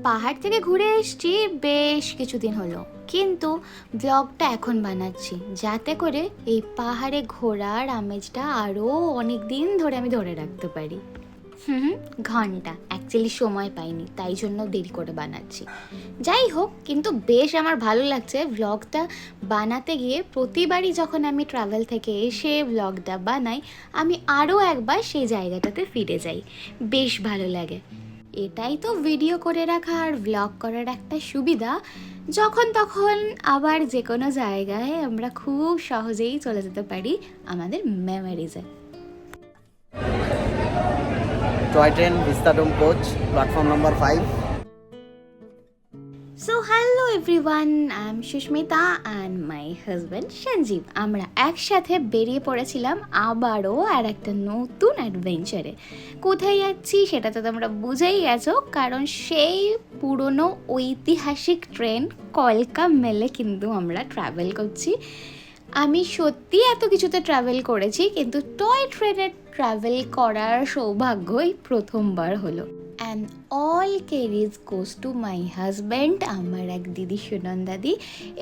পাহাড় থেকে ঘুরে এসেছি বেশ কিছুদিন হলো, কিন্তু ব্লগটা এখন বানাচ্ছি যাতে করে এই পাহাড়ে ঘোরার আমেজটা আরও অনেক দিন ধরে আমি ধরে রাখতে পারি। ঘন্টা অ্যাকচুয়ালি সময় পাইনি, তাই জন্য দেরি করে বানাচ্ছি। যাই হোক, কিন্তু বেশ আমার ভালো লাগছে ব্লগটা বানাতে গিয়ে। প্রতিবারই যখন আমি ট্রাভেল থেকে এসে ব্লগটা বানাই, আমি আরও একবার সেই জায়গাটাতে ফিরে যাই, বেশ ভালো লাগে। এটাই তো ভিডিও করে রাখা আর ব্লগ করার একটা সুবিধা, যখন তখন আবার যে কোনো জায়গায় আমরা খুব সহজেই চলে যেতে পারি আমাদের মেমোরিজে। Toy train vistadome coach platform number 5। So hello everyone, I am Susmita and my husband Sanjeev. আমরা একসাথে বেরিয়ে পড়েছিলাম আবারও আর একটা নতুন অ্যাডভেঞ্চারে। কোথায় যাচ্ছি সেটা তো তোমরা বুঝেই গেছো, কারণ সেই পুরনো ঐতিহাসিক ট্রেন কলকা মেলে কিন্তু আমরা ট্রাভেল করছি। আমি সত্যি এত কিছুতে ট্রাভেল করেছি, কিন্তু টয় ট্রেনে ট্রাভেল করার সৌভাগ্যই প্রথমবার হলো। And all credit goes to my husband, আমার এক দিদি সুনন্দাদি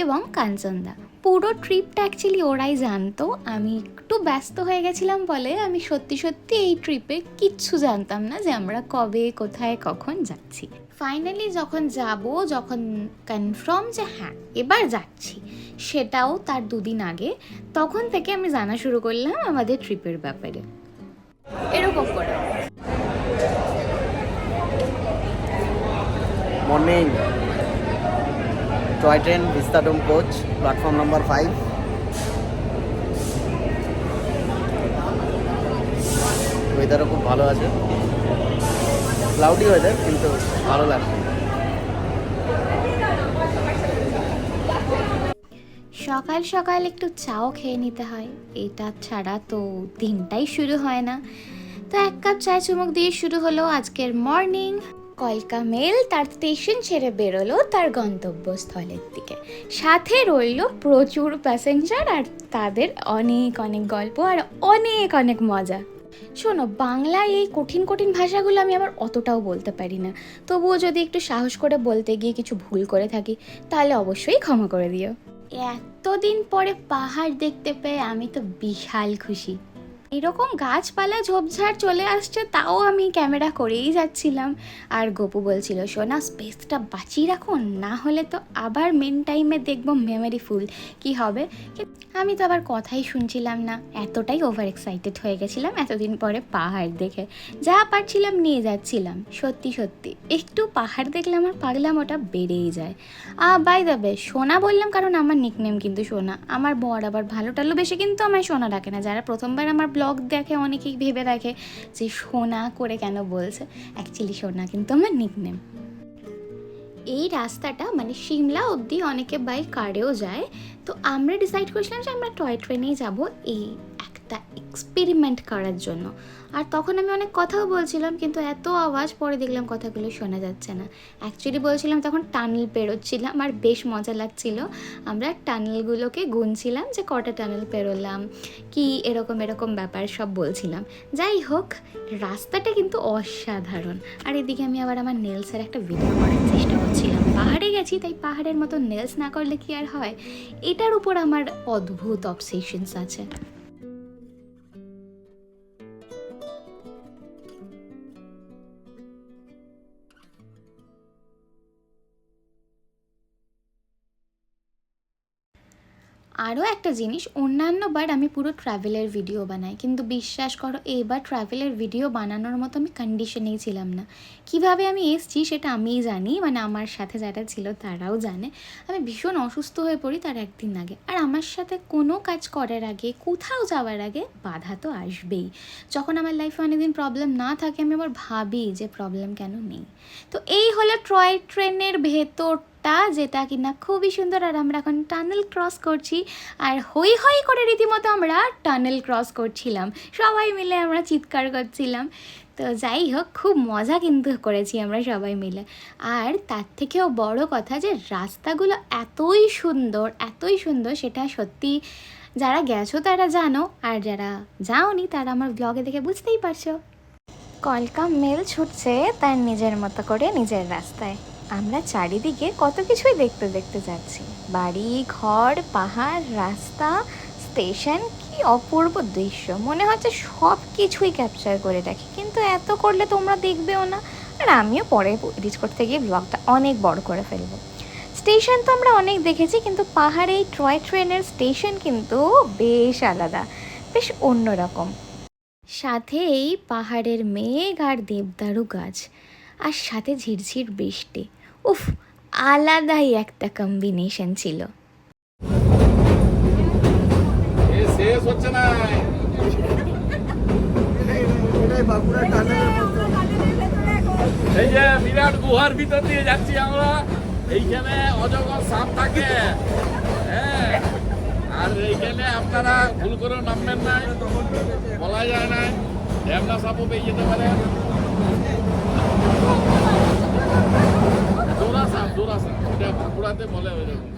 এবং কাঞ্চনদা। পুরো ট্রিপটা অ্যাকচুয়ালি ওরাই জানতো, আমি একটু ব্যস্ত হয়ে গেছিলাম বলে আমি সত্যি এই ট্রিপে কিচ্ছু জানতাম না যে আমরা কবে কোথায় কখন যাচ্ছি। ফাইনালি যখন কনফার্ম যে হ্যাঁ এবার যাচ্ছি, সেটাও তার দুদিন আগে, তখন থেকে আমি জানা শুরু করলাম আমাদের ট্রিপের ব্যাপারে। এরকম করে morning, toy train vistadome coach platform number 5। ওয়েদারও খুব ভালো আছে, ক্লাউডি ওয়েদার কিন্তু ভালো লাগছে। সকাল সকাল একটু চাও খেয়ে নিতে হয়, এটা ছাড়া তো দিনটাই শুরু হয় না। তো এক কাপ চা চুমুক দিয়ে শুরু হলো আজকের মর্নিং। কলকা মেল তার স্টেশন ছেড়ে বেরোলো তার গন্তব্যস্থলের দিকে। সাথে রইল প্রচুর প্যাসেঞ্জার আর তাদের অনেক অনেক গল্প আর অনেক মজা। শোনো, বাংলায় এই কঠিন ভাষাগুলো আমি আবার অতটাও বলতে পারি না, তবুও যদি একটু সাহস করে বলতে গিয়ে কিছু ভুল করে থাকি তাহলে অবশ্যই ক্ষমা করে দিও। এতদিন পরে পাহাড় দেখতে পেয়ে আমি তো বিশাল খুশি। এরকম গাছপালা ঝোপঝাড় চলে আসছে, তাও আমি ক্যামেরা করেই যাচ্ছিলাম। আর গপু বলছিল, সোনা স্পেসটা বাঁচিয়ে রাখুন, না হলে তো আবার মেন টাইমে দেখবো মেমোরি ফুল কী হবে। আমি তো আবার কথাই শুনছিলাম না, এতটাই ওভার এক্সাইটেড হয়ে গেছিলাম এতদিন পরে পাহাড় দেখে। যা পারছিলাম নিয়ে যাচ্ছিলাম। সত্যি একটু পাহাড় দেখলে আমার পাগলাম ওটা বেড়েই যায়। বাই দ্য ওয়ে, সোনা বললাম কারণ আমার নিকনেম কিন্তু সোনা। আমার বর আবার ভালো বেশি কিন্তু আমায় সোনা ডাকে না। যারা প্রথমবার আমার ব্লগ দেখে অনেকেই ভেবে দেখে যে সোনা করে কেন বলছে, অ্যাকচুয়ালি সোনা কিন্তু আমার নিকনেম। এই রাস্তাটা মানে সিমলা অবধি অনেকে বাই কারেও যায়, তো আমরা ডিসাইড করেছিলাম যে আমরা টয় ট্রেনেই যাব এই একটা এক্সপেরিমেন্ট করার জন্য। আর তখন আমি অনেক কথাও বলছিলাম, কিন্তু এত আওয়াজ, পরে দেখলাম কথাগুলো শোনা যাচ্ছে না। অ্যাকচুয়ালি বলছিলাম তখন টানেল পেরোচ্ছিলাম আর বেশ মজা লাগছিল। আমরা টানেলগুলোকে গুনছিলাম যে কটা টানেল পেরোলাম, কি এরকম ব্যাপার সব বলছিলাম। যাই হোক, রাস্তাটা কিন্তু অসাধারণ। আর এদিকে আমি আবার আমার নেলসের একটা ভিডিও করার চেষ্টা করছিলাম। পাহাড়ে গেছি, তাই পাহাড়ের মতো নেলস না করলে কি আর হয়। এটার উপর আমার অদ্ভুত অবসেশনস আছে। আরও একটা জিনিস, অন্যান্যবার আমি পুরো ট্রাভেলের ভিডিও বানাই, কিন্তু বিশ্বাস করো এইবার ট্রাভেলের ভিডিও বানানোর মতো আমি কন্ডিশনেই ছিলাম না। কিভাবে আমি এসেছি সেটা আমিই জানি, মানে আমার সাথে যারা ছিল তারাও জানে। আমি ভীষণ অসুস্থ হয়ে পড়ি তার একদিন আগে। আর আমার সাথে কোনো কাজ করার আগে, কোথাও যাওয়ার আগে বাধা তো আসবেই। যখন আমার লাইফে অনেকদিন প্রবলেম না থাকে, আমি আবার ভাবি যে প্রবলেম কেন নেই। তো এই হলো টয় ট্রেনের ভেতর, যেটা কিনা খুবই সুন্দর। আর আমরা এখন টানেল ক্রস করছি, আর হই করে রীতিমতো আমরা টানেল ক্রস করছিলাম, সবাই মিলে আমরা চিৎকার করছিলাম। তো যাই হোক, খুব মজা কিন্তু করেছি আমরা সবাই মিলে। আর তার থেকেও বড় কথা যে রাস্তাগুলো এতই সুন্দর, সেটা সত্যি যারা গেছো তারা জানো, আর যারা যাওনি তারা আমার ব্লগে দেখে বুঝতেই পারছো। কলকা মেল ছুটছে তার নিজের মতো করে নিজের রাস্তায়, আমরা চারিদিকে কত কিছুই দেখতে দেখতে যাচ্ছি, বাড়ি ঘর পাহাড় রাস্তা স্টেশন, কি অপূর্ব দৃশ্য। মনে হচ্ছে সব কিছুই ক্যাপচার করে রাখি, কিন্তু এত করলে তোমরা দেখবেও না, আর আমিও পরে এডিট করতে গিয়ে ব্লগটা অনেক বড় করে ফেলবো। স্টেশন তো আমরা অনেক দেখেছি, কিন্তু পাহাড়ে এই টয় ট্রেনের স্টেশন কিন্তু বেশ আলাদা, বেশ অন্যরকম। সাথে এই পাহাড়ের মেঘ আর দেবদারু গাছ, আর সাথে ঝিরঝির বৃষ্টি, উফ, আলাদাই একটা কম্বিনেশন ছিল। এই যে বিরাট গুহার ভিতর দিয়ে যাচ্ছি আমরা, এইখানে অজগর সাপ থাকে, হ্যাঁ, আর এইখানে আপনারা ভুল করে নামবেন না, বলা যায় না, ঢ্যামনা সাপও পেয়ে যেতে পারে। জোড়া সাপ এটা বাঁকুড়াতে বলে ওই রকম,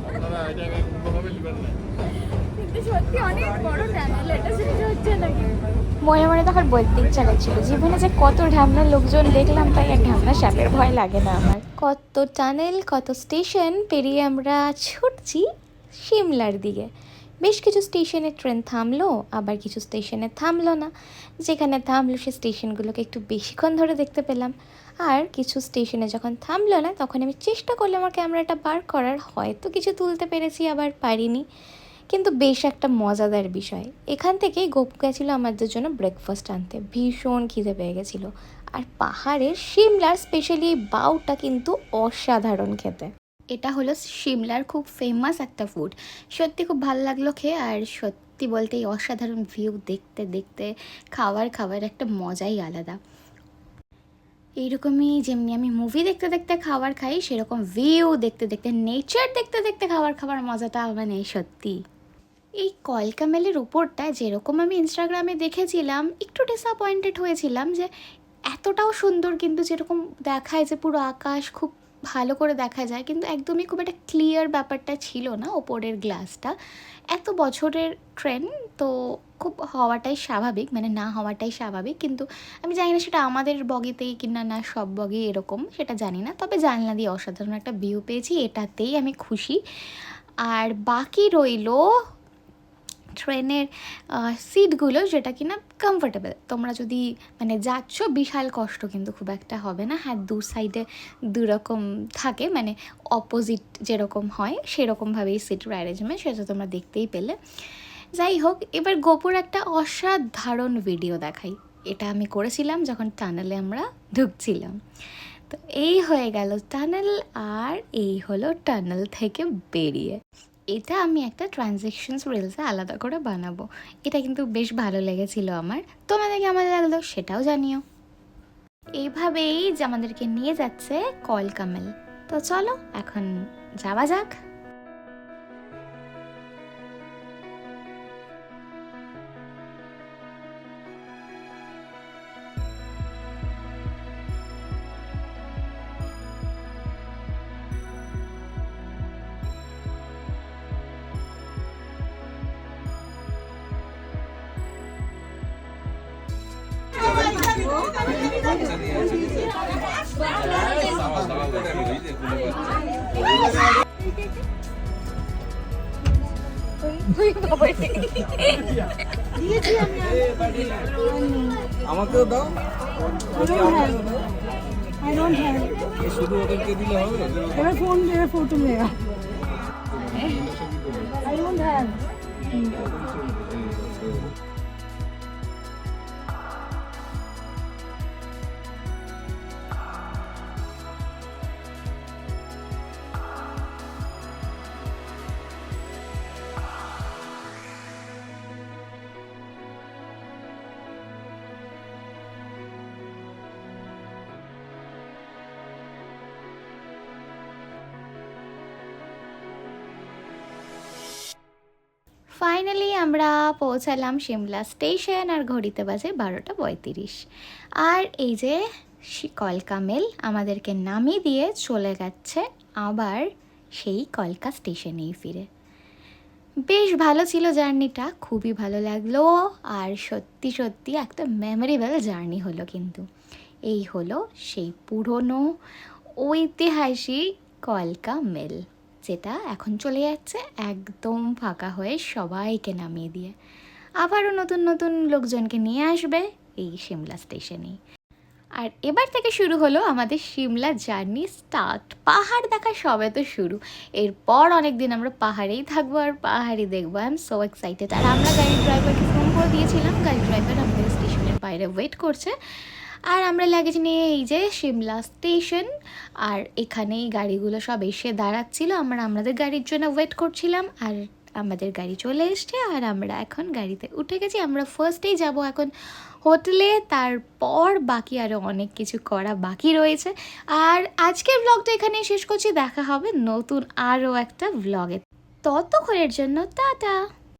আপনারা এটাকে কোনোভাবে নেবেন না। মনে মনে তখন বলতে ইচ্ছা করছিল, জীবনে যে কত ঢ্যামনা লোকজন দেখলাম, তাই আর ঢ্যামনা সাপের ভয় লাগে না আমার। কত টানেল কত স্টেশন পেরিয়ে আমরা ছুটছি সিমলার দিকে। বেশ কিছু স্টেশনে ট্রেন থামলো, আবার কিছু স্টেশনে থামলো না। যেখানে থামলো সে স্টেশনগুলোকে একটু বেশিক্ষণ ধরে দেখতে পেলাম, আর কিছু স্টেশনে যখন থামলো না তখন আমি চেষ্টা করলাম আমার ক্যামেরাটা বার করার, হয়তো কিছু তুলতে পেরেছি আবার পারিনি, কিন্তু বেশ একটা মজাদার বিষয়। এখান থেকেই গপু গেছিলো আমাদের জন্য ব্রেকফাস্ট আনতে, ভীষণ খিদে পেয়ে গেছিলো। আর পাহাড়ের সিমলার স্পেশালি এই বাউটা কিন্তু অসাধারণ খেতে। এটা হলো সিমলার খুব ফেমাস একটা ফুড, সত্যি খুব ভালো লাগলো খেয়ে। আর সত্যি বলতে এই অসাধারণ ভিউ দেখতে দেখতে খাবার একটা মজাই আলাদা। এইরকমই যেমনি আমি মুভি দেখতে দেখতে খাবার খাই, সেরকম ভিউ দেখতে দেখতে নেচার দেখতে দেখতে খাবার মজাটা মানে সত্যি। এই কলকা মেলের উপরটা যেরকম আমি ইনস্টাগ্রামে দেখেছিলাম, একটু ডিসঅ্যাপয়েন্টেড হয়েছিলাম যে এতটাও সুন্দর, কিন্তু যেরকম দেখায় যে পুরো আকাশ খুব ভালো করে দেখা যায়, কিন্তু একদমই খুব একটা ক্লিয়ার ব্যাপারটা ছিল না ওপরের গ্লাসটা। এত বছরের ট্রেন তো খুব হওয়াটাই স্বাভাবিক, মানে না হওয়াটাই স্বাভাবিক, কিন্তু আমি জানি না সেটা আমাদের বগিতেই কিনা না সব বগি এরকম, সেটা জানি না। তবে জানলা দিয়ে অসাধারণ একটা ভিউ পেয়েছি, এটাতেই আমি খুশি। আর বাকি রইলো ট্রেনের সিটগুলো, যেটা কিনা কমফোর্টেবল। তোমরা যদি মানে যাচ্ছ বিশাল কষ্ট কিন্তু খুব একটা হবে না। হ্যাঁ, দু সাইডে দুরকম থাকে, মানে অপোজিট যেরকম হয় সেরকমভাবেই সিটের অ্যারেঞ্জমেন্ট, সেটা তোমরা দেখতেই পেলে। যাই হোক, এবার গোপুর একটা অসাধারণ ভিডিও দেখাই। এটা আমি করেছিলাম যখন টানেলে আমরা ঢুকছিলাম। তো এই হয়ে গেল টানেল, আর এই হলো টানেল থেকে বেরিয়ে। এটা আমি একটা ট্রানজ্যাকশনস রিলসে আলাদা করে বানাবো। এটা কিন্তু বেশ ভালো লেগেছিল আমার, তোমাদের কেমন লাগলো সেটাও জানিও। এইভাবেই যে আমাদেরকে নিয়ে যাচ্ছে কলকামেল। তো চলো এখন যাওয়া যাক। আমাকেও দাও। শুধু ওদেরকে দিলে হবে? এবার ফোন দিয়ে ফটো লেগা I don't have. ফাইনালি আমরা পৌঁছালাম সিমলা স্টেশন, আর ঘড়িতে বাজে 12:35। আর এই যে কলকা মেল আমাদেরকে নামিয়ে দিয়ে চলে গেছে আবার সেই কলকা স্টেশনেই ফিরে। বেশ ভালো ছিল জার্নিটা, খুবই ভালো লাগলো, আর সত্যি সত্যি একটা মেমোরেবল জার্নি হলো। কিন্তু এই হলো সেই পুরনো ঐতিহাসিক কলকা মেল, যেটা এখন চলে যাচ্ছে একদম ফাঁকা হয়ে সবাইকে নামিয়ে দিয়ে আবারও নতুন নতুন লোকজনকে নিয়ে আসবে এই সিমলা স্টেশনেই। আর এবার থেকে শুরু হলো আমাদের সিমলা জার্নি স্টার্ট। পাহাড় দেখা সবে তো শুরু, এরপর অনেক দিন আমরা পাহাড়েই থাকবো আর পাহাড়ই দেখবো। I am so excited. আর আমরা গাড়ির ড্রাইভারকে ফোন করে দিয়েছিলাম, গাড়ির ড্রাইভার আমাদের স্টেশনের বাইরে ওয়েট করছে। আর আমরা লাগেজ নিয়ে এই যে সিমলা স্টেশন, আর এখানেই গাড়িগুলো সব এসে দাঁড়াচ্ছিল, আমরা আমাদের গাড়ির জন্য ওয়েট করছিলাম। আর আমাদের গাড়ি চলে এসছে আর আমরা এখন গাড়িতে উঠে গেছি। আমরা ফার্স্টেই যাব এখন হোটেলে, তারপর বাকি আরও অনেক কিছু করা বাকি রয়েছে। আর আজকের ব্লগটা এখানেই শেষ করছি, দেখা হবে নতুন আরও একটা ব্লগে। ততক্ষণের জন্য টাটা।